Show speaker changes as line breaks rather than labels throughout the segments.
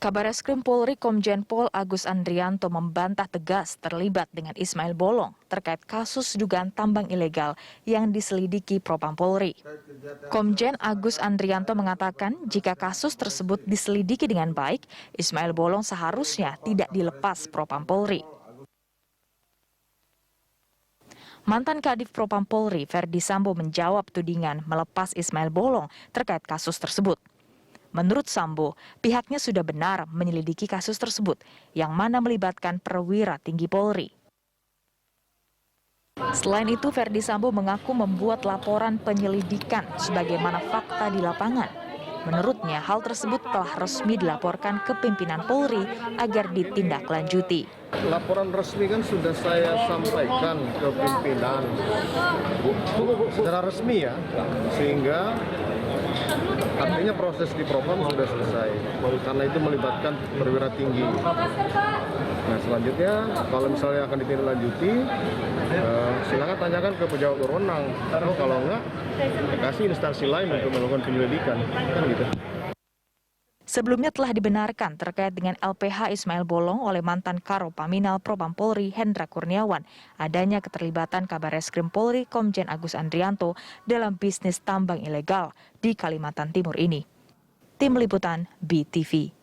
Kabareskrim Polri Komjen Pol Agus Andrianto membantah tegas terlibat dengan Ismail Bolong terkait kasus dugaan tambang ilegal yang diselidiki Propam Polri. Komjen Agus Andrianto mengatakan jika kasus tersebut diselidiki dengan baik, Ismail Bolong seharusnya tidak dilepas Propam Polri. Mantan Kadif Propam Polri Ferdi Sambo menjawab tudingan melepas Ismail Bolong terkait kasus tersebut. Menurut Sambo, pihaknya sudah benar menyelidiki kasus tersebut, yang mana melibatkan perwira tinggi Polri. Selain itu, Ferdi Sambo mengaku membuat laporan penyelidikan sebagaimana fakta di lapangan. Menurutnya, hal tersebut telah resmi dilaporkan ke pimpinan Polri agar ditindaklanjuti.
Laporan resmi kan sudah saya sampaikan ke pimpinan secara resmi ya, sehingga artinya proses di Propam sudah selesai, karena itu melibatkan perwira tinggi. Nah selanjutnya kalau misalnya akan ditindaklanjuti, silakan tanyakan ke pejabat berwenang. Kalau enggak, kasih instansi lain untuk melakukan penyelidikan, kan gitu.
Sebelumnya telah dibenarkan terkait dengan LPH Ismail Bolong oleh mantan Karo Paminal Propam Polri Hendra Kurniawan adanya keterlibatan Kabareskrim Polri Komjen Agus Andrianto dalam bisnis tambang ilegal di Kalimantan Timur ini. Tim Liputan BTV.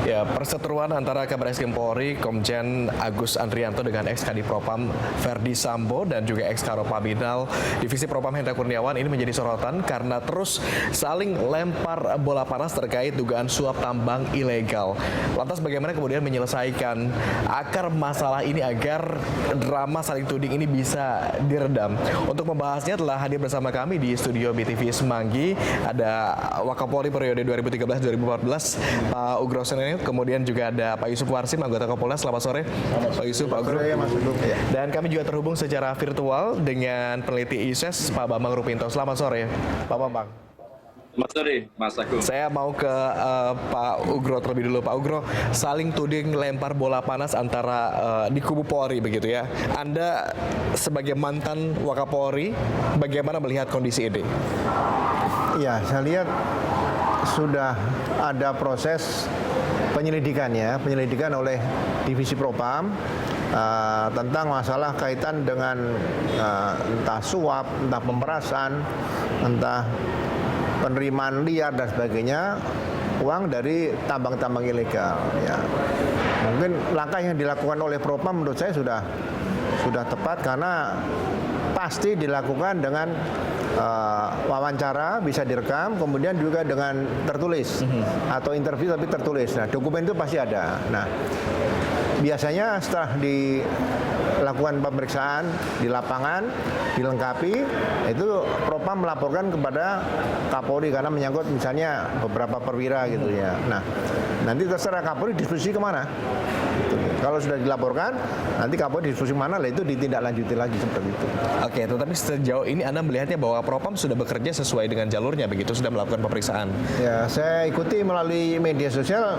Ya, perseteruan antara Kabareskrim Polri Komjen Agus Andrianto dengan ex-Kadif Propam Ferdi Sambo dan juga ex-Karo Paminal Divisi Propam Hendra Kurniawan ini menjadi sorotan karena terus saling lempar bola panas terkait dugaan suap tambang ilegal. Lantas bagaimana kemudian menyelesaikan akar masalah ini agar drama saling tuding ini bisa diredam? Untuk membahasnya telah hadir bersama kami di studio BTV Semanggi ada Wakapolri periode 2013-2014 Pak Ugro Senenit. Kemudian juga ada Pak Yusuf Warsim, anggota Kompolnas. Selamat sore, Pak Yusuf, Pak Ugro. Dan kami juga terhubung secara virtual dengan peneliti ISES, Pak Bambang Rupinto. Selamat sore, Pak Bambang.
Selamat sore, Mas Agung.
Saya mau ke Pak Ugro terlebih dulu. Pak Ugro, saling tuding lempar bola panas antara di kubu Polri begitu ya. Anda sebagai mantan Wakapolri, bagaimana melihat kondisi ini?
Ya, saya lihat sudah ada proses penyelidikan oleh Divisi Propam tentang masalah kaitan dengan entah suap, entah pemerasan, entah penerimaan liar dan sebagainya, uang dari tambang-tambang ilegal. Ya. Mungkin langkah yang dilakukan oleh Propam menurut saya sudah tepat karena pasti dilakukan dengan wawancara bisa direkam, kemudian juga dengan tertulis atau interview tapi tertulis. Nah, dokumen itu pasti ada. Nah, biasanya setelah dilakukan pemeriksaan di lapangan, dilengkapi, itu Propam melaporkan kepada Kapolri karena menyangkut misalnya beberapa perwira gitu ya. Nah, nanti terserah Kapolri diskusi kemana. Kalau sudah dilaporkan, nanti Kapolri diskusi mana, lah itu ditindaklanjuti lagi seperti itu.
Oke, tetapi sejauh ini Anda melihatnya bahwa Propam sudah bekerja sesuai dengan jalurnya, begitu sudah melakukan pemeriksaan?
Ya, saya ikuti melalui media sosial,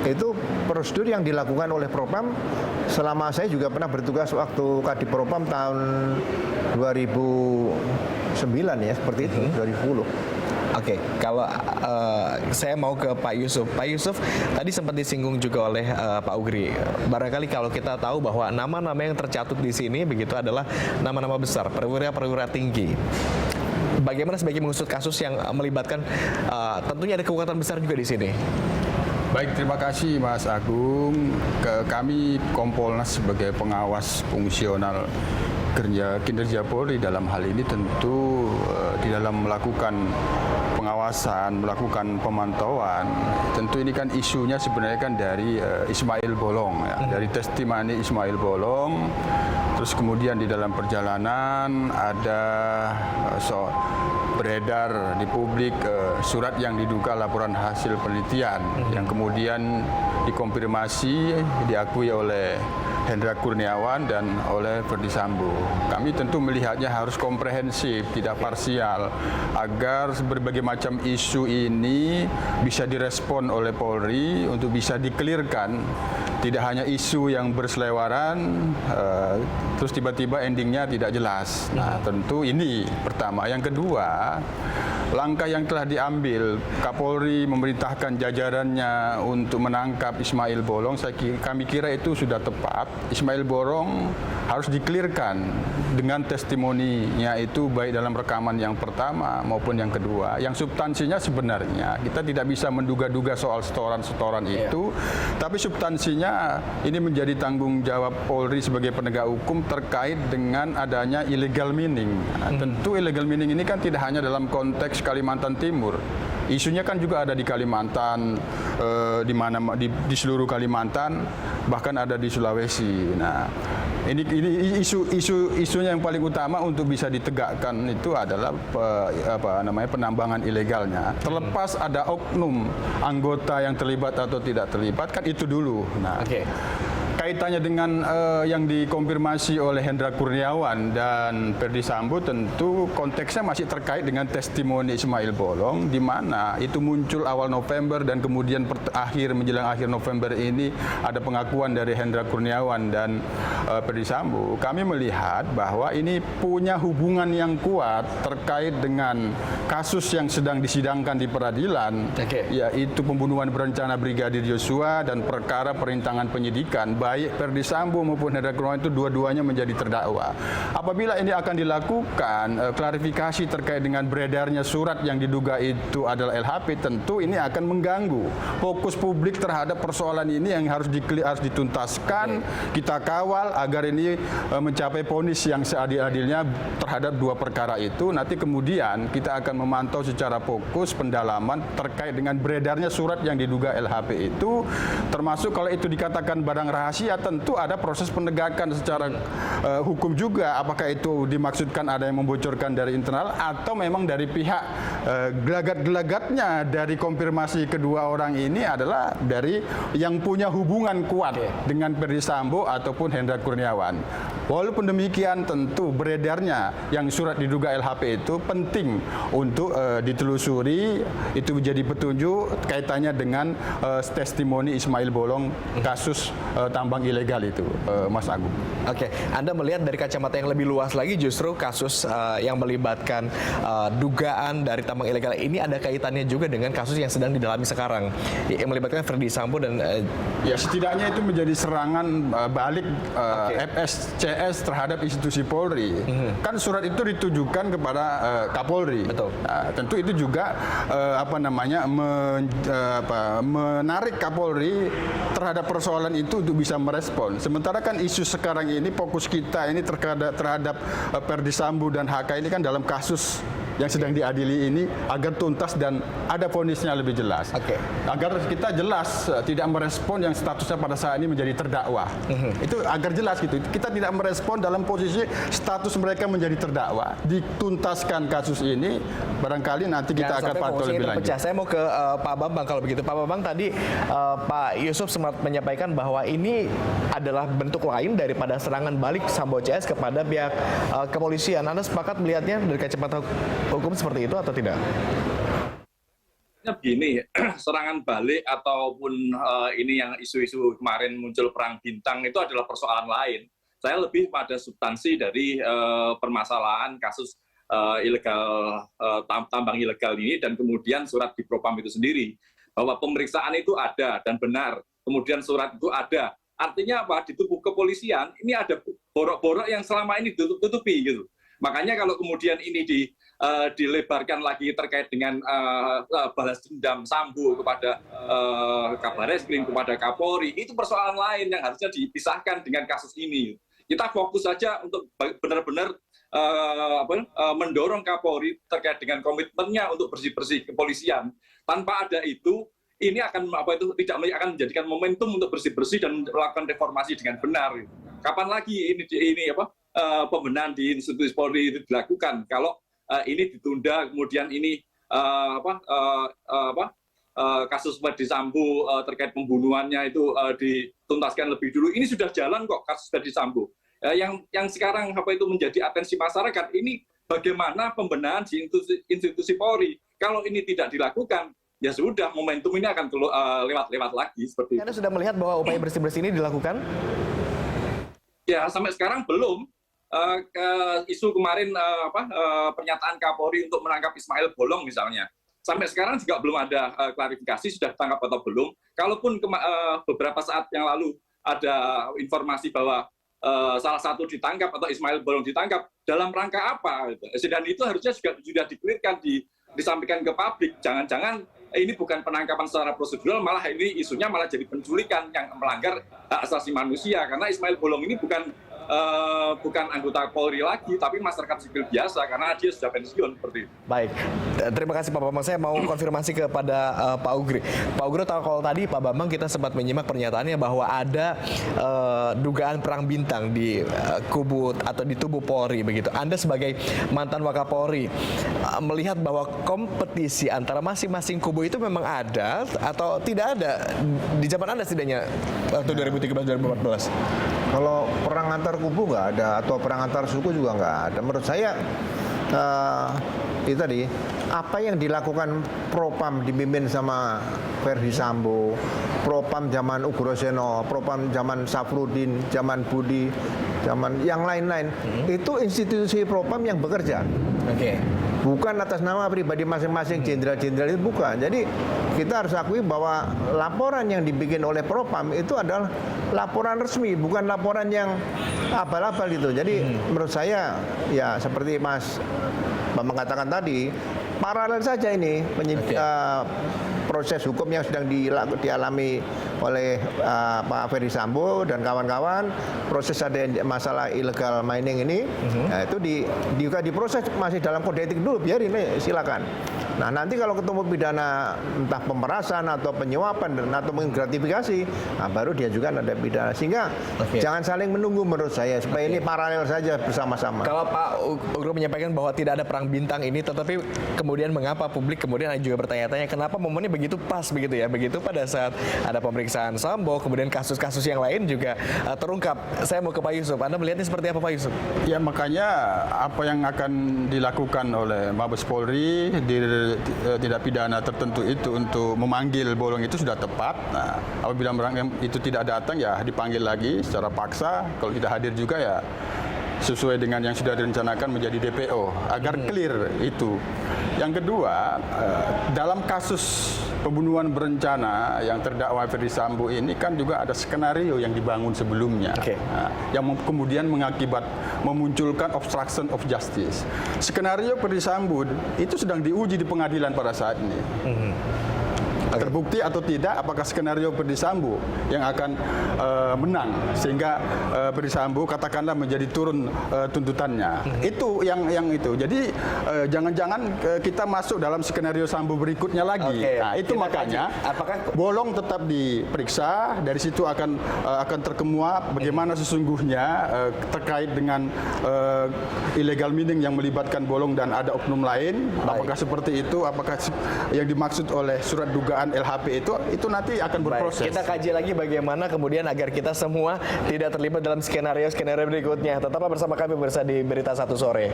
itu prosedur yang dilakukan oleh Propam selama saya juga pernah bertugas waktu Kadif Propam tahun 2009 ya, seperti itu, 2010.
Oke, kalau saya mau ke Pak Yusuf. Pak Yusuf, tadi sempat disinggung juga oleh Pak Ugri. Barangkali kalau kita tahu bahwa nama-nama yang tercatut di sini begitu adalah nama-nama besar, perwira-perwira tinggi. Bagaimana sebagai mengusut kasus yang melibatkan tentunya ada kekuatan besar juga di sini?
Baik, terima kasih Mas Agung. Kami Kompolnas sebagai pengawas fungsional kinerja Polri dalam hal ini tentu di dalam melakukan pengawasan, melakukan pemantauan, tentu ini kan isunya sebenarnya kan dari Ismail Bolong, ya, dari testimoni Ismail Bolong, terus kemudian di dalam perjalanan ada beredar di publik surat yang diduga laporan hasil penelitian yang kemudian dikonfirmasi, diakui oleh Hendra Kurniawan dan oleh Ferdi Sambo. Kami tentu melihatnya harus komprehensif, tidak parsial, agar berbagai macam isu ini bisa direspon oleh Polri untuk bisa dikelirkan. Tidak hanya isu yang berselewaran, terus tiba-tiba endingnya tidak jelas. Nah, tentu ini pertama. Yang kedua, langkah yang telah diambil Kapolri memerintahkan jajarannya untuk menangkap Ismail Bolong, kami kira itu sudah tepat. Ismail Bolong harus dikelirkan dengan testimoninya itu baik dalam rekaman yang pertama maupun yang kedua. Yang substansinya sebenarnya kita tidak bisa menduga-duga soal setoran-setoran itu, tapi substansinya ini menjadi tanggung jawab Polri sebagai penegak hukum terkait dengan adanya illegal mining. Nah, tentu illegal mining ini kan tidak hanya dalam konteks Kalimantan Timur. Isunya kan juga ada di Kalimantan, di seluruh Kalimantan, bahkan ada di Sulawesi. Nah, ini isunya yang paling utama untuk bisa ditegakkan itu adalah penambangan ilegalnya. Terlepas ada oknum anggota yang terlibat atau tidak terlibat, kan itu dulu. Nah, kaitannya dengan yang dikonfirmasi oleh Hendra Kurniawan dan Ferdy Sambo, tentu konteksnya masih terkait dengan testimoni Ismail Bolong, di mana itu muncul awal November dan kemudian menjelang akhir November ini ada pengakuan dari Hendra Kurniawan dan Ferdy Sambo. Kami melihat bahwa ini punya hubungan yang kuat terkait dengan kasus yang sedang disidangkan di peradilan, yaitu pembunuhan berencana Brigadir Yosua dan perkara perintangan penyidikan. Baik Ferdy Sambo maupun Hendra Kurniawan itu dua-duanya menjadi terdakwa. Apabila ini akan dilakukan klarifikasi terkait dengan beredarnya surat yang diduga itu adalah LHP, tentu ini akan mengganggu fokus publik terhadap persoalan ini yang harus dituntaskan. Kita kawal agar ini mencapai vonis yang seadil-adilnya terhadap dua perkara itu. Nanti kemudian kita akan memantau secara fokus pendalaman terkait dengan beredarnya surat yang diduga LHP itu, termasuk kalau itu dikatakan barang rahasia, tentu ada proses penegakan secara hukum juga. Apakah itu dimaksudkan ada yang membocorkan dari internal atau memang dari pihak gelagat-gelagatnya dari konfirmasi kedua orang ini adalah dari yang punya hubungan kuat dengan Ferdy Sambo ataupun Hendra Kurniawan. Walaupun demikian, tentu beredarnya yang surat diduga LHP itu penting untuk ditelusuri, itu menjadi petunjuk kaitannya dengan testimoni Ismail Bolong kasus tambang ilegal itu, Mas Agung.
Oke, Anda melihat dari kacamata yang lebih luas lagi, justru kasus yang melibatkan dugaan dari tambang ilegal ini ada kaitannya juga dengan kasus yang sedang didalami sekarang, yang melibatkan Ferdy Sambo dan
ya, setidaknya itu menjadi serangan balik FSCS terhadap institusi Polri. Kan surat itu ditujukan kepada Kapolri.
Betul.
Tentu itu juga menarik Kapolri terhadap persoalan itu untuk bisa merespon. Sementara kan isu sekarang ini fokus kita ini terhadap Ferdy Sambo dan HK ini kan dalam kasus yang sedang diadili ini agar tuntas dan ada vonisnya lebih jelas. Agar kita jelas tidak merespon yang statusnya pada saat ini menjadi terdakwa. Itu agar jelas gitu. Kita tidak merespon dalam posisi status mereka menjadi terdakwa. Dituntaskan kasus ini, barangkali nanti kita akan pantau lebih lanjut.
Saya mau ke Pak Bambang kalau begitu. Pak Bambang, tadi Pak Yusuf sempat menyampaikan bahwa ini adalah bentuk lain daripada serangan balik Sambo CS kepada pihak kepolisian. Anda sepakat melihatnya dari kacamata hukum seperti itu atau tidak?
Begini, serangan balik ataupun ini yang isu-isu kemarin muncul perang bintang itu adalah persoalan lain. Saya lebih pada substansi dari permasalahan kasus tambang ilegal ini dan kemudian surat di Propam itu sendiri. Bahwa pemeriksaan itu ada dan benar, kemudian surat itu ada. Artinya apa? Di tubuh kepolisian ini ada borok-borok yang selama ini ditutupi gitu. Makanya kalau kemudian ini dilebarkan lagi terkait dengan balas dendam Sambo kepada Kabareskrim, kepada Kapolri, itu persoalan lain yang harusnya dipisahkan dengan kasus ini. Kita fokus saja untuk benar-benar mendorong Kapolri terkait dengan komitmennya untuk bersih-bersih kepolisian. Tanpa ada itu, ini akan tidak akan menjadikan momentum untuk bersih-bersih dan melakukan reformasi dengan benar. Kapan lagi ini pembenahan di institusi Polri itu dilakukan? Kalau ini ditunda, kemudian ini kasus Ferdy Sambo terkait pembunuhannya itu dituntaskan lebih dulu. Ini sudah jalan kok kasus Ferdy Sambo. Yang sekarang menjadi atensi masyarakat ini bagaimana pembenahan di institusi Polri. Kalau ini tidak dilakukan, ya sudah, momentum ini akan lewat lagi seperti itu.
Anda sudah melihat bahwa upaya bersih-bersih ini dilakukan?
Ya, sampai sekarang belum. isu kemarin pernyataan Kapolri untuk menangkap Ismail Bolong misalnya. Sampai sekarang juga belum ada klarifikasi sudah tangkap atau belum. Kalaupun beberapa saat yang lalu ada informasi bahwa salah satu ditangkap atau Ismail Bolong ditangkap, dalam rangka apa? Dan itu harusnya juga sudah dikelirkan, disampaikan ke publik. Jangan-jangan ini bukan penangkapan secara prosedural, malah ini isunya malah jadi penculikan yang melanggar hak asasi manusia. Karena Ismail Bolong ini bukan anggota Polri lagi, tapi masyarakat sipil biasa karena dia sudah pensiun seperti itu.
Baik, terima kasih Pak Bambang. Saya mau konfirmasi kepada Pak Ugri. Pak Ugri, kalau tadi Pak Bambang kita sempat menyimak pernyataannya bahwa ada dugaan perang bintang di kubu atau di tubuh Polri begitu. Anda sebagai mantan Wakapolri melihat bahwa kompetisi antara masing-masing kubu itu memang ada atau tidak ada di zaman Anda setidaknya waktu 2013-2014?
Kalau perang antar kubu nggak ada, atau perang antar suku juga nggak ada. Menurut saya itu tadi, apa yang dilakukan Propam dipimpin sama Ferdi Sambo, Propam zaman Ugroseno, Propam zaman Safrudin, zaman Budi, zaman yang lain-lain, itu institusi Propam yang bekerja.
Oke.
Bukan atas nama pribadi masing-masing jenderal-jenderal itu, bukan. Jadi kita harus akui bahwa laporan yang dibikin oleh Propam itu adalah laporan resmi, bukan laporan yang abal-abal gitu. Jadi menurut saya ya seperti Mas Bambang katakan tadi, paralel saja ini proses hukum yang sedang dialami oleh Pak Ferdi Sambo dan kawan-kawan, proses ada masalah illegal mining ini, nah itu juga diproses masih dalam kode etik dulu, biarin silakan. Nah nanti kalau ketemu pidana entah pemerasan atau penyuapan atau menggratifikasi, nah baru dia juga ada pidana. Sehingga jangan saling menunggu menurut saya, supaya ini paralel saja bersama-sama.
Kalau Pak Ugro menyampaikan bahwa tidak ada perang bintang ini, tetapi kemudian mengapa publik kemudian juga bertanya-tanya kenapa momennya begitu pas begitu ya, begitu pada saat ada pemeriksaan Sambo, kemudian kasus-kasus yang lain juga terungkap. Saya mau ke Pak Yusuf, Anda melihatnya seperti apa Pak Yusuf?
Ya makanya apa yang akan dilakukan oleh Mabes Polri di tindak pidana tertentu itu untuk memanggil Bolong itu sudah tepat. Nah, apabila orang itu tidak datang ya dipanggil lagi secara paksa. Kalau tidak hadir juga ya sesuai dengan yang sudah direncanakan menjadi DPO agar clear itu. Yang kedua, dalam kasus pembunuhan berencana yang terdakwa Ferdi Sambo ini kan juga ada skenario yang dibangun sebelumnya, yang kemudian memunculkan obstruction of justice. Skenario Ferdi Sambo itu sedang diuji di pengadilan pada saat ini. Terbukti atau tidak apakah skenario Ferdi Sambo yang akan menang sehingga Ferdi Sambo katakanlah menjadi turun tuntutannya. Itu yang itu. Jadi jangan-jangan kita masuk dalam skenario Sambo berikutnya lagi. Nah, itu makanya apakah Bolong tetap diperiksa, dari situ akan terkemuat bagaimana sesungguhnya terkait dengan illegal mining yang melibatkan Bolong dan ada oknum lain. Apakah seperti itu? Apakah yang dimaksud oleh surat dugaan LHP itu nanti akan berproses.
Kita kaji lagi bagaimana kemudian agar kita semua tidak terlibat dalam skenario berikutnya. Tetaplah bersama kami di Berita Satu Sore.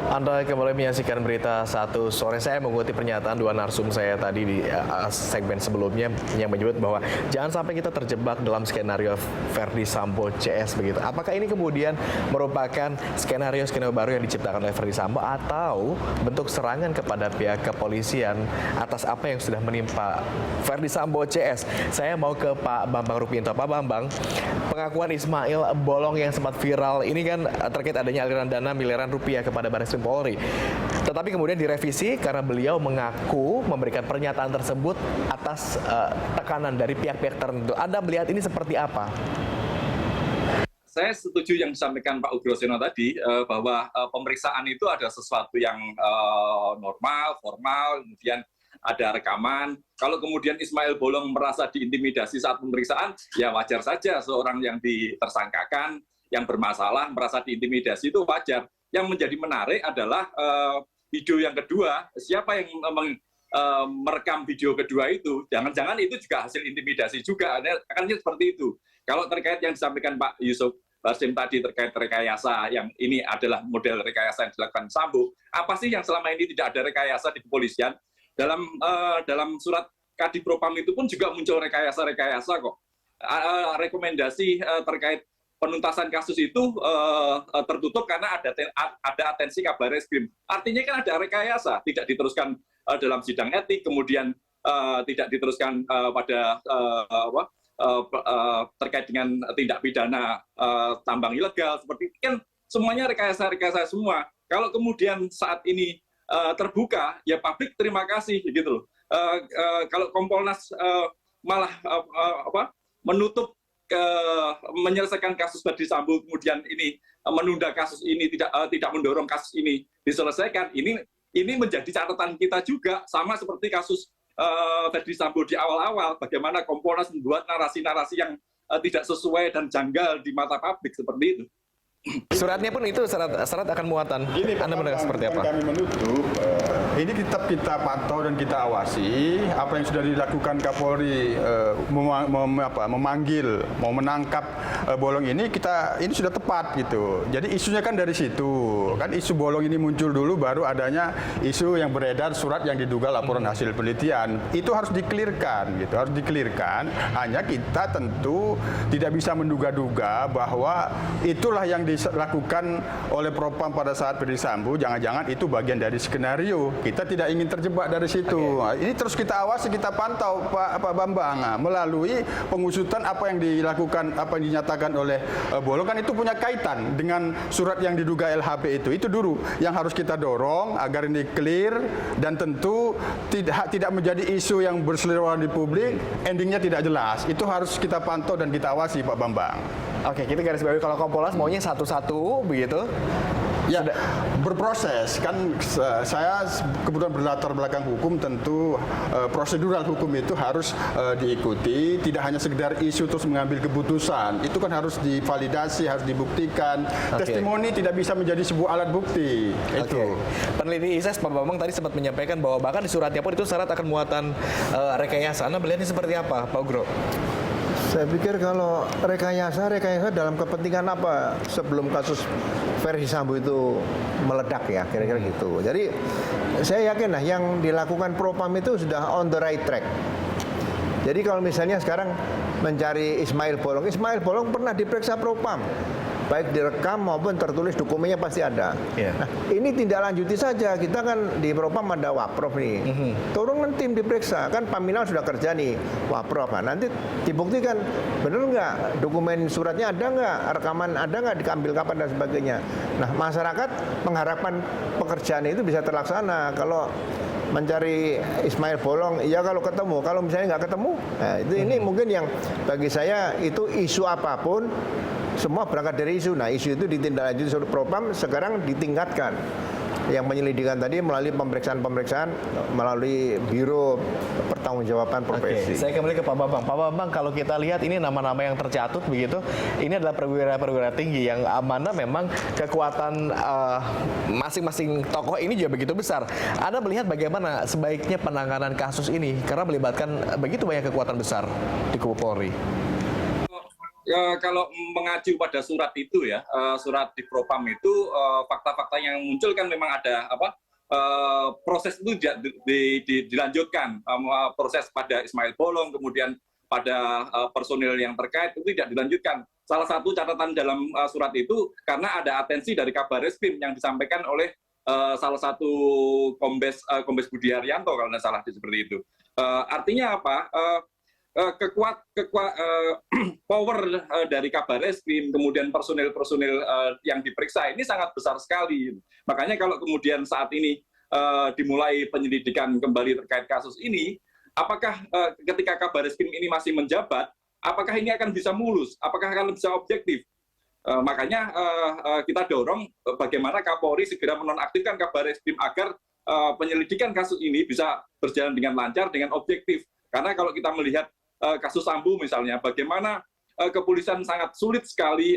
Anda kembali menyaksikan Berita Satu Sore. Saya mengikuti pernyataan dua narsum saya tadi di segmen sebelumnya yang menyebut bahwa jangan sampai kita terjebak dalam skenario Ferdi Sambo CS begitu. Apakah ini kemudian merupakan skenario baru yang diciptakan oleh Ferdi Sambo atau bentuk serangan kepada pihak kepolisian atas apa yang sudah menimpa Ferdi Sambo CS? Saya mau ke Pak Bambang Rukminto. Pak Bambang, pengakuan Ismail Bolong yang sempat viral ini kan terkait adanya aliran dana miliaran rupiah kepada Baris Polri. Tetapi kemudian direvisi karena beliau mengaku memberikan pernyataan tersebut atas tekanan dari pihak-pihak tertentu. Anda melihat ini seperti apa?
Saya setuju yang disampaikan Pak Ugroseno tadi bahwa pemeriksaan itu ada sesuatu yang normal, formal, kemudian ada rekaman. Kalau kemudian Ismail Bolong merasa diintimidasi saat pemeriksaan, ya wajar saja seorang yang ditersangkakan, yang bermasalah merasa diintimidasi itu wajar. Yang menjadi menarik adalah video yang kedua, siapa yang merekam video kedua itu, jangan-jangan itu juga hasil intimidasi juga, akan seperti itu. Kalau terkait yang disampaikan Pak Yusuf Basim tadi terkait rekayasa, yang ini adalah model rekayasa yang dilakukan Sambo, apa sih yang selama ini tidak ada rekayasa di kepolisian? Dalam surat Kadipropam itu pun juga muncul rekayasa-rekayasa kok. Rekomendasi terkait penuntasan kasus itu tertutup karena ada atensi Kabar Reskrim. Artinya kan ada rekayasa, tidak diteruskan dalam sidang etik, kemudian tidak diteruskan pada terkait dengan tindak pidana tambang ilegal, seperti itu kan semuanya rekayasa semua. Kalau kemudian saat ini terbuka, ya publik terima kasih gitu loh. Kalau Kompolnas malah menutup menyelesaikan kasus Verdi Sambo, kemudian ini menunda kasus ini, tidak mendorong kasus ini diselesaikan, ini menjadi catatan kita juga, sama seperti kasus Verdi Sambo di awal-awal, bagaimana Kompolnas membuat narasi-narasi yang tidak sesuai dan janggal di mata publik seperti itu.
Suratnya pun itu syarat akan muatan. Anda mendengar seperti apa?
Kami menutup, ini tetap kita pantau dan kita awasi apa yang sudah dilakukan Kapolri memanggil, mau menangkap Bolong ini sudah tepat gitu. Jadi isunya kan dari situ. Kan isu Bolong ini muncul dulu, baru adanya isu yang beredar surat yang diduga laporan hasil penelitian. Itu harus dikelirkan gitu, harus dikelirkan. Hanya kita tentu tidak bisa menduga-duga bahwa itulah yang dilakukan oleh Propam pada saat Verdi Sambo, jangan-jangan itu bagian dari skenario. Kita tidak ingin terjebak dari situ. Nah, ini terus kita awasi, kita pantau Pak Bambang melalui pengusutan apa yang dilakukan, apa yang dinyatakan oleh Bolong, kan itu punya kaitan dengan surat yang diduga LHP itu. Itu dulu yang harus kita dorong agar ini clear dan tentu tidak menjadi isu yang berseliweran di publik, endingnya tidak jelas. Itu harus kita pantau dan kita awasi Pak Bambang.
Oke, kita garis bawahi kalau Kompolnas maunya satu-satu begitu.
Ya, berproses kan. Saya kebetulan berlatar belakang hukum, tentu prosedural hukum itu harus diikuti. Tidak hanya sekedar isu terus mengambil keputusan. Itu kan harus divalidasi, harus dibuktikan. Testimoni tidak bisa menjadi sebuah alat bukti. Itu.
Peneliti ISES Pak Bambang tadi sempat menyampaikan bahwa bahkan di suratnya pun itu syarat akan muatan rekayasa. Anda melihatnya seperti apa, Pak Ugro?
Saya pikir kalau rekayasa dalam kepentingan apa sebelum kasus Verdi Sambo itu meledak ya, kira-kira gitu. Jadi saya yakin lah yang dilakukan Propam itu sudah on the right track. Jadi kalau misalnya sekarang mencari Ismail Bolong pernah diperiksa Propam, baik direkam maupun tertulis, dokumennya pasti ada. Nah, ini tindak lanjuti saja. Kita kan di Propam ada Waprov nih. Turunkan tim diperiksa. Kan Paminal sudah kerja nih, Waprov. Nah, nanti dibuktikan benar nggak, dokumen suratnya ada nggak, rekaman ada nggak, diambil kapan dan sebagainya. Nah, masyarakat mengharapkan pekerjaan itu bisa terlaksana. Kalau mencari Ismail Bolong, ya kalau ketemu, kalau misalnya nggak ketemu, nah itu ini mungkin yang bagi saya itu isu apapun semua berangkat dari isu. Nah, isu itu ditindaklanjuti oleh Propam, sekarang ditingkatkan. Yang penyelidikan tadi melalui pemeriksaan melalui Biro Pertanggungjawaban Profesi.
Saya kembali ke Pak Bambang. Pak Bambang, kalau kita lihat ini nama-nama yang tercatut begitu, ini adalah perwira-perwira tinggi yang mana memang kekuatan masing-masing tokoh ini juga begitu besar. Anda melihat bagaimana sebaiknya penanganan kasus ini karena melibatkan begitu banyak kekuatan besar di kubu Polri?
Kalau mengacu pada surat itu ya, surat di Propam itu fakta-fakta yang muncul kan memang ada proses itu dilanjutkan, proses pada Ismail Bolong, kemudian pada personil yang terkait itu tidak dilanjutkan. Salah satu catatan dalam surat itu karena ada atensi dari Kabar Reskrim yang disampaikan oleh salah satu Kombes Budi Haryanto kalau tidak salah seperti itu. Artinya apa? Power dari Kabar Reskrim, kemudian personil-personil yang diperiksa ini sangat besar sekali. Makanya kalau kemudian saat ini dimulai penyelidikan kembali terkait kasus ini, apakah ketika Kabar Reskrim ini masih menjabat, apakah ini akan bisa mulus, apakah akan bisa objektif? Makanya kita dorong bagaimana Kapolri segera menonaktifkan Kabar Reskrim agar penyelidikan kasus ini bisa berjalan dengan lancar, dengan objektif. Karena kalau kita melihat kasus Sambo misalnya, bagaimana kepolisian sangat sulit sekali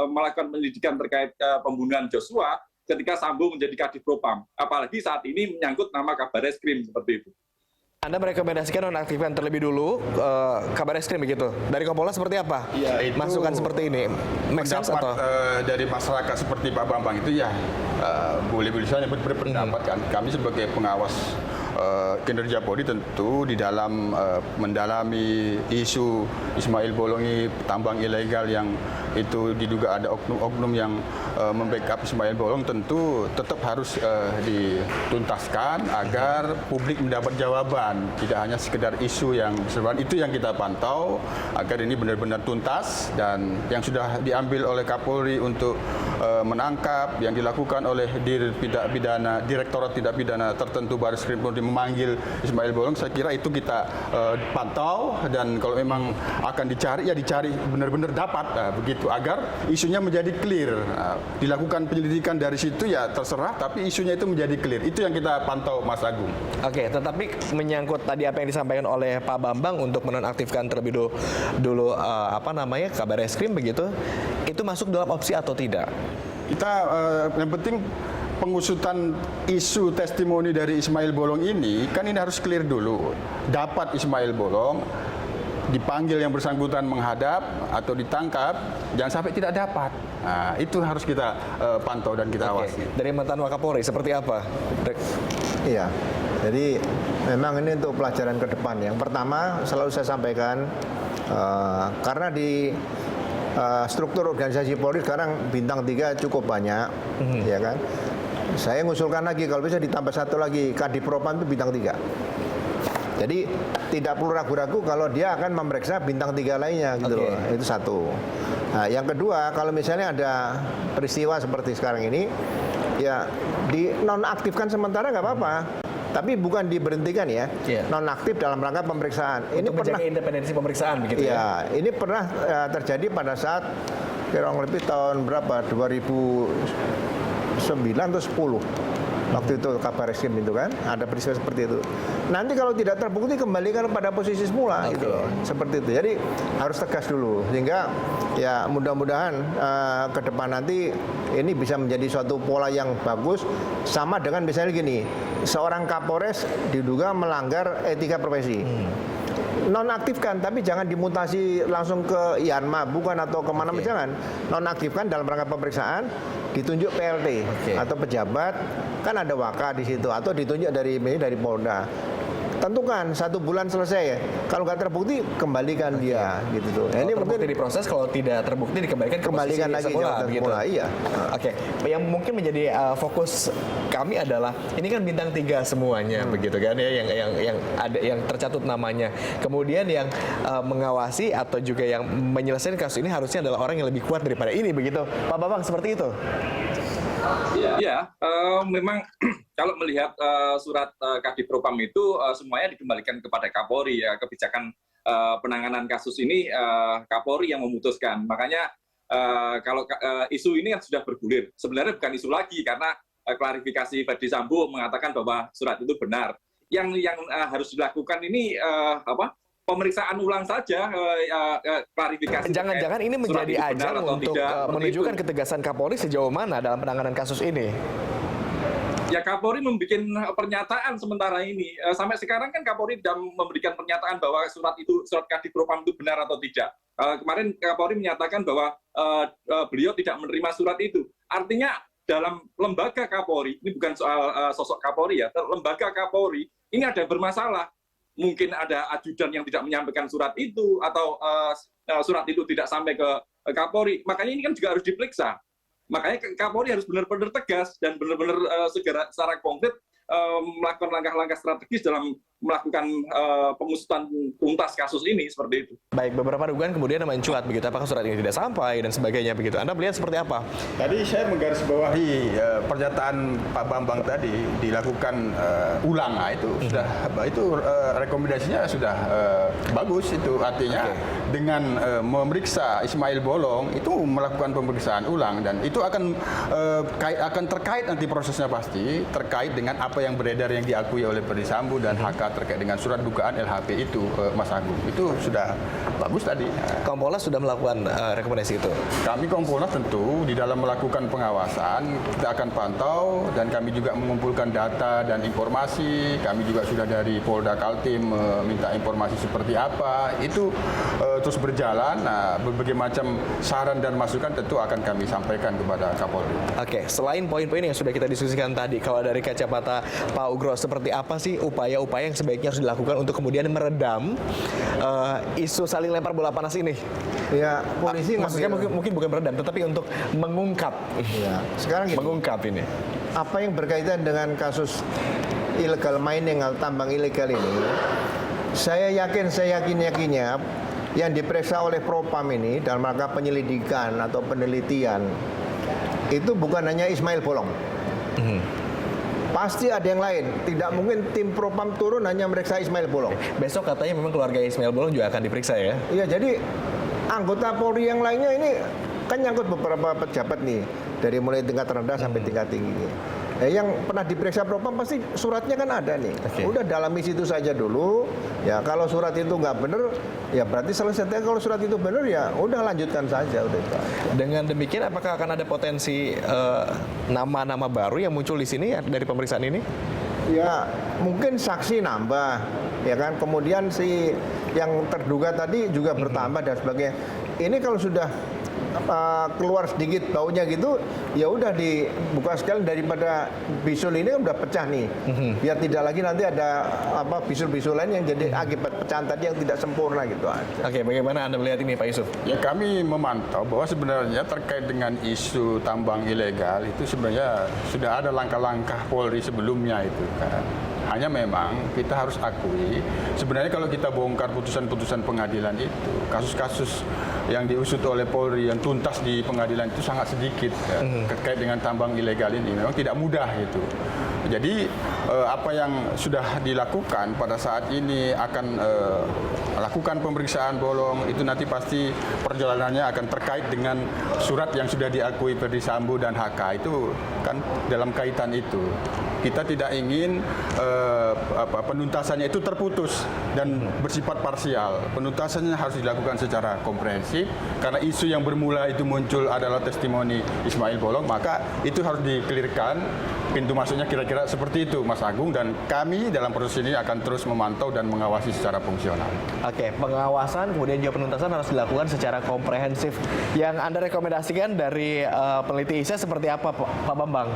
melakukan penyelidikan terkait pembunuhan Joshua ketika Sambo menjadi Kadif Propam. Apalagi saat ini menyangkut nama Kabar Reskrim seperti itu.
Anda merekomendasikan nonaktifkan terlebih dulu Kabareskrim begitu. Dari Kompolnas seperti apa?
Ya, itu
masukan seperti ini make sense atau
dari masyarakat seperti Pak Bambang itu ya boleh-boleh saja berpendapat kan. Kami sebagai pengawas kinerja Polri tentu di dalam mendalami isu Ismail Bolong ini tambang ilegal yang itu diduga ada oknum-oknum yang membackup Ismail Bolong, tentu tetap harus dituntaskan agar publik mendapat jawaban, tidak hanya sekedar isu yang bersebaran. Itu yang kita pantau agar ini benar-benar tuntas, dan yang sudah diambil oleh Kapolri untuk menangkap, yang dilakukan oleh Direktorat Tindak Pidana Tertentu Bareskrim Polri memanggil Ismail Bolong, saya kira itu kita pantau, dan kalau memang akan dicari, ya dicari benar-benar dapat, begitu, agar isunya menjadi clear. Dilakukan penyelidikan dari situ ya terserah, tapi isunya itu menjadi clear. Itu yang kita pantau, Mas Agung.
Oke, tetapi menyangkut tadi apa yang disampaikan oleh Pak Bambang untuk menonaktifkan terlebih dulu Kabareskrim begitu, itu masuk dalam opsi atau tidak?
Kita yang penting pengusutan isu testimoni dari Ismail Bolong ini, kan ini harus clear dulu. Dapat Ismail Bolong, dipanggil yang bersangkutan menghadap atau ditangkap, jangan sampai tidak dapat. Nah, itu harus kita pantau dan kita awasi.
Dari mantan Wakapolri seperti apa?
Iya, jadi memang ini untuk pelajaran ke depan. Yang pertama selalu saya sampaikan, karena di struktur organisasi Polri sekarang bintang 3 cukup banyak, ya kan. Saya ngusulkan lagi kalau bisa ditambah satu lagi, Kadipropam itu bintang 3. Jadi tidak perlu ragu-ragu kalau dia akan memeriksa bintang 3 lainnya gitu loh. Itu satu. Nah, yang kedua, kalau misalnya ada peristiwa seperti sekarang ini, ya dinonaktifkan sementara nggak apa-apa. Tapi bukan diberhentikan ya, nonaktif dalam rangka pemeriksaan.
Untuk menjaga independensi pemeriksaan begitu ya?
Ini pernah terjadi pada saat kurang lebih tahun berapa, 2009 atau 10. Waktu itu Kabareskrim itu kan, ada peristiwa seperti itu. Nanti kalau tidak terbukti kembalikan pada posisi semula gitu loh. Seperti itu. Jadi harus tegas dulu sehingga ya mudah-mudahan ke depan nanti ini bisa menjadi suatu pola yang bagus, sama dengan misalnya gini, seorang Kapolres diduga melanggar etika profesi. Nonaktifkan, tapi jangan dimutasi langsung ke Yanma, bukan, atau kemana, jangan. Nonaktifkan dalam rangka pemeriksaan, ditunjuk PLT atau pejabat, kan ada waka di situ, atau ditunjuk dari Polda. Tentukan 1 bulan selesai. Kalau nggak terbukti, kembalikan dia, gitu tuh.
Ini mungkin diproses, kalau tidak terbukti dikembalikan ke posisi
lagi
semula.
Iya.
Oke, yang mungkin menjadi fokus kami adalah ini kan bintang 3 semuanya, begitu kan ya, yang ada yang tercatut namanya. Kemudian yang mengawasi atau juga yang menyelesaikan kasus ini harusnya adalah orang yang lebih kuat daripada ini, begitu, Pak Bambang, seperti itu.
Ya, memang kalau melihat surat Kadipropam itu semuanya dikembalikan kepada Kapolri ya, kebijakan penanganan kasus ini Kapolri yang memutuskan. Makanya kalau isu ini kan sudah bergulir, sebenarnya bukan isu lagi karena klarifikasi Ferdi Sambo mengatakan bahwa surat itu benar. Yang harus dilakukan ini pemeriksaan ulang saja, klarifikasi.
Jangan-jangan ini menjadi ajang untuk menunjukkan ketegasan Kapolri sejauh mana dalam penanganan kasus ini?
Ya, Kapolri membuat pernyataan sementara ini. Sampai sekarang kan Kapolri sudah memberikan pernyataan bahwa surat Kadipropam itu benar atau tidak. Kemarin Kapolri menyatakan bahwa beliau tidak menerima surat itu. Artinya dalam lembaga Kapolri, ini bukan soal sosok Kapolri ya, lembaga Kapolri ini ada bermasalah. Mungkin ada ajudan yang tidak menyampaikan surat itu, atau surat itu tidak sampai ke Kapolri. Makanya ini kan juga harus diperiksa. Makanya Kapolri harus benar-benar tegas dan benar-benar segera secara konkret melakukan langkah-langkah strategis dalam melakukan pengusutan tuntas kasus ini, seperti itu.
Baik, beberapa dugaan kemudian mencuat begitu, apakah surat ini tidak sampai dan sebagainya begitu. Anda melihat seperti apa?
Tadi saya menggarisbawahi pernyataan Pak Bambang tadi dilakukan ulang, itu rekomendasinya sudah bagus, itu artinya dengan memeriksa Ismail Bolong itu melakukan pemeriksaan ulang, dan itu akan terkait nanti prosesnya pasti terkait dengan apa yang beredar yang diakui oleh Ferdi Sambo dan HK data terkait dengan surat dugaan LHP itu, Mas Agung. Itu sudah bagus tadi.
Kompolnas sudah melakukan rekomendasi itu.
Kami Kompolnas tentu di dalam melakukan pengawasan kita akan pantau dan kami juga mengumpulkan data dan informasi. Kami juga sudah dari Polda Kaltim minta informasi seperti apa. Itu terus berjalan. Nah, berbagai macam saran dan masukan tentu akan kami sampaikan kepada Kapolri.
Oke, selain poin-poin yang sudah kita diskusikan tadi, kalau dari kacamata Pak Ugro, seperti apa sih upaya-upaya yang sebaiknya harus dilakukan untuk kemudian meredam isu saling lempar bola panas ini?
Ya, polisi
Maksudnya mungkin bukan meredam, tetapi untuk mengungkap.
Ya, sekarang gini,
Mengungkap ini.
apa yang berkaitan dengan kasus illegal mining atau tambang ilegal ini, saya yakinnya yang diperiksa oleh Propam ini dalam rangka penyelidikan atau penelitian itu bukan hanya Ismail Bolong. Pasti ada yang lain. Tidak mungkin tim Propam turun hanya meriksa Ismail Bolong.
Besok katanya memang keluarga Ismail Bolong juga akan diperiksa ya?
Iya, jadi anggota Polri yang lainnya ini kan nyangkut beberapa pejabat nih, dari mulai tingkat rendah sampai tingkat tinggi. Yang pernah diperiksa Propam pasti suratnya kan ada nih. Udah dalami situ saja dulu. Ya kalau surat itu nggak benar, ya berarti selesai. Kalau surat itu benar, ya udah lanjutkan saja. Udah itu aja.
Dengan demikian, apakah akan ada potensi nama-nama baru yang muncul di sini dari pemeriksaan ini?
Ya mungkin saksi nambah, ya kan. Kemudian si yang terduga tadi juga bertambah dan sebagainya. Ini kalau sudah keluar sedikit baunya gitu, ya udah dibuka sekali daripada bisul ini udah pecah nih. Biar tidak lagi nanti ada bisul-bisul lain yang jadi akibat pecahan tadi yang tidak sempurna gitu aja.
Oke, bagaimana Anda melihat ini, Pak Yusuf?
Ya, kami memantau bahwa sebenarnya terkait dengan isu tambang ilegal itu sebenarnya sudah ada langkah-langkah Polri sebelumnya itu kan. Hanya memang kita harus akui sebenarnya kalau kita bongkar putusan-putusan pengadilan itu, kasus-kasus yang diusut oleh Polri yang tuntas di pengadilan itu sangat sedikit ya, terkait dengan tambang ilegal ini memang tidak mudah itu. Jadi apa yang sudah dilakukan pada saat ini akan lakukan pemeriksaan Bolong itu nanti pasti perjalanannya akan terkait dengan surat yang sudah diakui Ferdy Sambo dan HK itu kan dalam kaitan itu. Kita tidak ingin penuntasannya itu terputus dan bersifat parsial. Penuntasannya harus dilakukan secara komprehensif karena isu yang bermula itu muncul adalah testimoni Ismail Bolong, maka itu harus dikelirkan pintu masuknya kira-kira seperti itu, Mas Agung, dan kami dalam proses ini akan terus memantau dan mengawasi secara fungsional.
Oke, pengawasan kemudian juga penuntasan harus dilakukan secara komprehensif. Yang Anda rekomendasikan dari peneliti ISA seperti apa, Pak Bambang?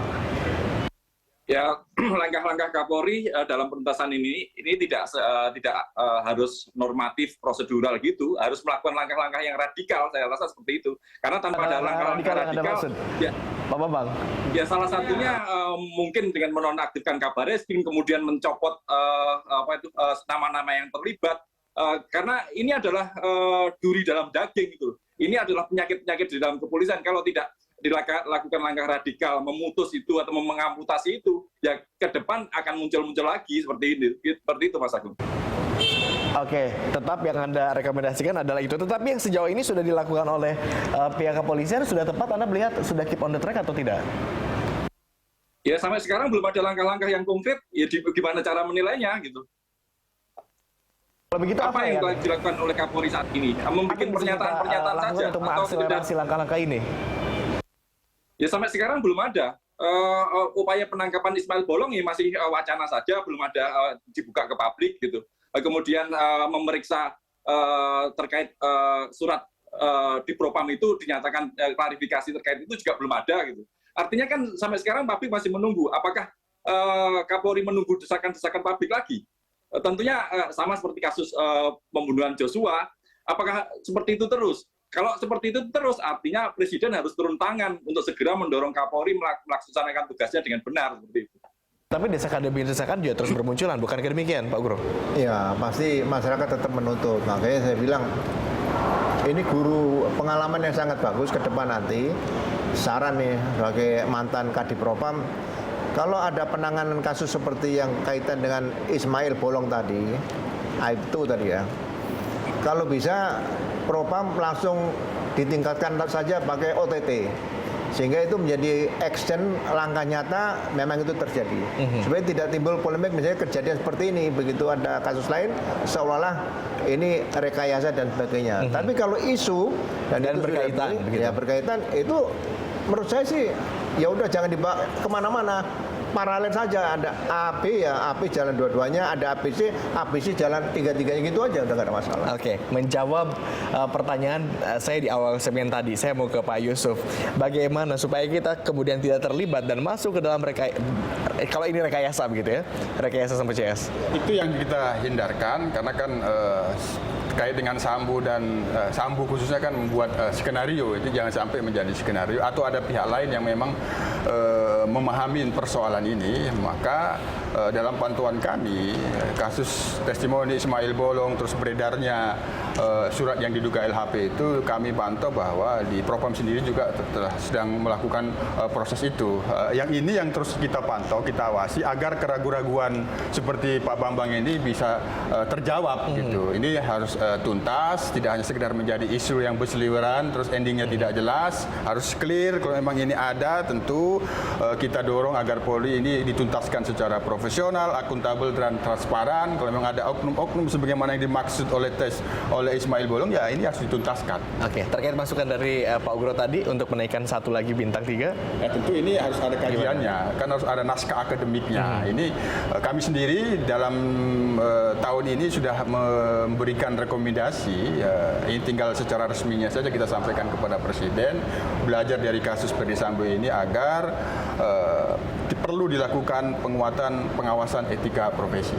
Ya, langkah-langkah Kapolri dalam penuntasan ini tidak harus normatif prosedural gitu, harus melakukan langkah-langkah yang radikal. Saya rasa seperti itu. Karena tanpa ada langkah-langkah radikal, ya,
Pak Bambang.
Ya salah satunya mungkin dengan menonaktifkan Kabareskrim, kemudian mencopot nama-nama yang terlibat. Karena ini adalah duri dalam daging gitu. Ini adalah penyakit-penyakit di dalam kepolisian. Kalau tidak dilakukan langkah radikal, memutus itu atau mengamputasi itu, ya ke depan akan muncul-muncul lagi seperti itu, Mas Agung.
Oke, tetap yang Anda rekomendasikan adalah itu. Tetapi yang sejauh ini sudah dilakukan oleh pihak kepolisian sudah tepat, Anda melihat sudah keep on the track atau tidak?
Ya sampai sekarang belum ada langkah-langkah yang konkret. Ya gimana cara menilainya gitu.
Kalau begitu
apa yang dilakukan oleh Kapolri saat ini? Membuat pernyataan-pernyataan saja
untuk
atau
mengakselerasi langkah-langkah ini?
Ya sampai sekarang belum ada. Upaya penangkapan Ismail Bolong ya masih wacana saja, belum ada dibuka ke publik gitu. Kemudian memeriksa terkait surat di Propam itu dinyatakan klarifikasi terkait itu juga belum ada gitu. Artinya kan sampai sekarang publik masih menunggu apakah Kapolri menunggu desakan-desakan publik lagi. Tentunya sama seperti kasus pembunuhan Joshua, apakah seperti itu terus? Kalau seperti itu terus, artinya Presiden harus turun tangan untuk segera mendorong Kapolri melaksanakan tugasnya dengan benar seperti itu.
Tapi desakan demi desakan juga terus bermunculan, bukankah demikian, Pak Guru?
Ya, pasti masyarakat tetap menuntut. Makanya saya bilang, ini guru pengalaman yang sangat bagus ke depan nanti. Saran nih, sebagai mantan Kadif Propam, kalau ada penanganan kasus seperti yang kaitan dengan Ismail Bolong tadi, itu tadi ya, kalau bisa Propam langsung ditingkatkan saja pakai OTT. Sehingga itu menjadi action langkah nyata memang itu terjadi. Supaya tidak timbul polemik misalnya kejadian seperti ini, begitu ada kasus lain seolah-olah ini rekayasa dan sebagainya. Tapi kalau isu dan itu
berkaitan, begitu.
ya berkaitan itu menurut saya sih ya udah jangan dibawa kemana-mana. Paralel saja, ada A, B ya, A, B jalan dua-duanya, ada ABC jalan tiga-tiganya gitu aja, udah nggak ada masalah.
Oke, menjawab pertanyaan saya di awal segmen tadi, saya mau ke Pak Yusuf. Bagaimana supaya kita kemudian tidak terlibat dan masuk ke dalam kalau ini rekayasa begitu ya, rekayasa sampai CS?
Itu yang kita hindarkan karena kan terkait dengan Sambo dan Sambo khususnya kan membuat skenario, itu jangan sampai menjadi skenario atau ada pihak lain yang memang memahami persoalan ini. Maka dalam pantauan kami kasus testimoni Ismail Bolong terus beredarnya surat yang diduga LHP itu kami pantau bahwa di Propam sendiri juga telah sedang melakukan proses itu. Yang ini yang terus kita pantau, kita awasi agar keraguan-raguan seperti Pak Bambang ini bisa terjawab gitu. Ini harus tuntas, tidak hanya sekedar menjadi isu yang berseliweran terus endingnya tidak jelas, harus clear. Kalau memang ini ada, tentu kita dorong agar Polri ini dituntaskan secara profesional, akuntabel dan transparan. Kalau memang ada oknum-oknum sebagaimana yang dimaksud oleh Ismail Bolong, ya ini harus dituntaskan.
Oke, terkait masukan dari Pak Ugro tadi untuk menaikkan satu lagi bintang 3.
Ya tentu ini harus ada kajiannya, kan harus ada naskah akademiknya. Ini kami sendiri dalam tahun ini sudah memberikan rekomendasi, ini tinggal secara resminya saja kita sampaikan kepada Presiden, belajar dari kasus Ferdi Sambo ini agar perlu dilakukan penguatan pengawasan etika profesi.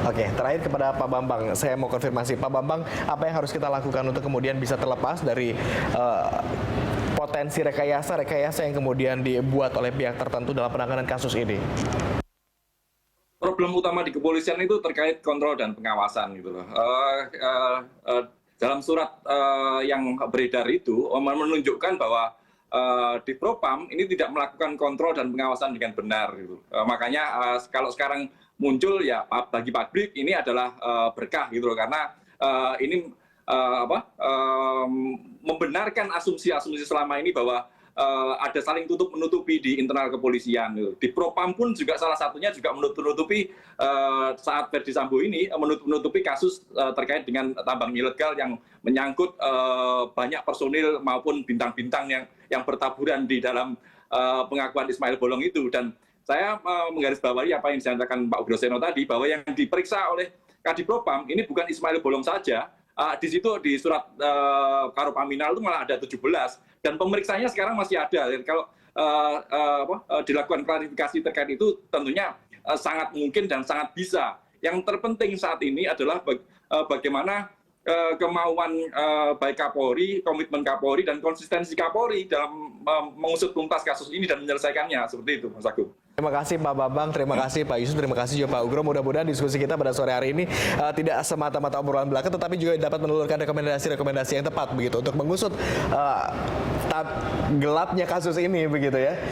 Oke, terakhir kepada Pak Bambang, saya mau konfirmasi. Pak Bambang, apa yang harus kita lakukan untuk kemudian bisa terlepas dari potensi rekayasa yang kemudian dibuat oleh pihak tertentu dalam penanganan kasus ini?
Problem utama di kepolisian itu terkait kontrol dan pengawasan gitu loh. Dalam surat yang beredar itu menunjukkan bahwa di Propam ini tidak melakukan kontrol dan pengawasan dengan benar gitu. Makanya kalau sekarang muncul ya bagi publik ini adalah berkah gitu loh, karena ini membenarkan asumsi-asumsi selama ini bahwa ada saling tutup menutupi di internal kepolisian gitu. Di Propam pun juga salah satunya juga menutupi saat Ferdi Sambo ini menutupi kasus terkait dengan tambang ilegal yang menyangkut banyak personil maupun bintang-bintang yang bertaburan di dalam pengakuan Ismail Bolong itu. Dan saya menggarisbawahi apa yang disampaikan Pak Ugro Seno tadi, bahwa yang diperiksa oleh Kadipropam ini bukan Ismail Bolong saja. Di situ di surat Karopaminal itu malah ada 17 dan pemeriksanya sekarang masih ada. Kalau dilakukan klarifikasi terkait itu tentunya sangat mungkin dan sangat bisa. Yang terpenting saat ini adalah bagaimana kemauan baik Kapolri, komitmen Kapolri dan konsistensi Kapolri dalam mengusut tuntas kasus ini dan menyelesaikannya, seperti itu, Mas Agung.
Terima kasih Pak Bambang, terima kasih Pak Yusuf, terima kasih juga Pak Ugro. Mudah-mudahan diskusi kita pada sore hari ini tidak semata-mata obrolan belaka, tetapi juga dapat menelurkan rekomendasi-rekomendasi yang tepat begitu untuk mengusut gelapnya kasus ini begitu ya.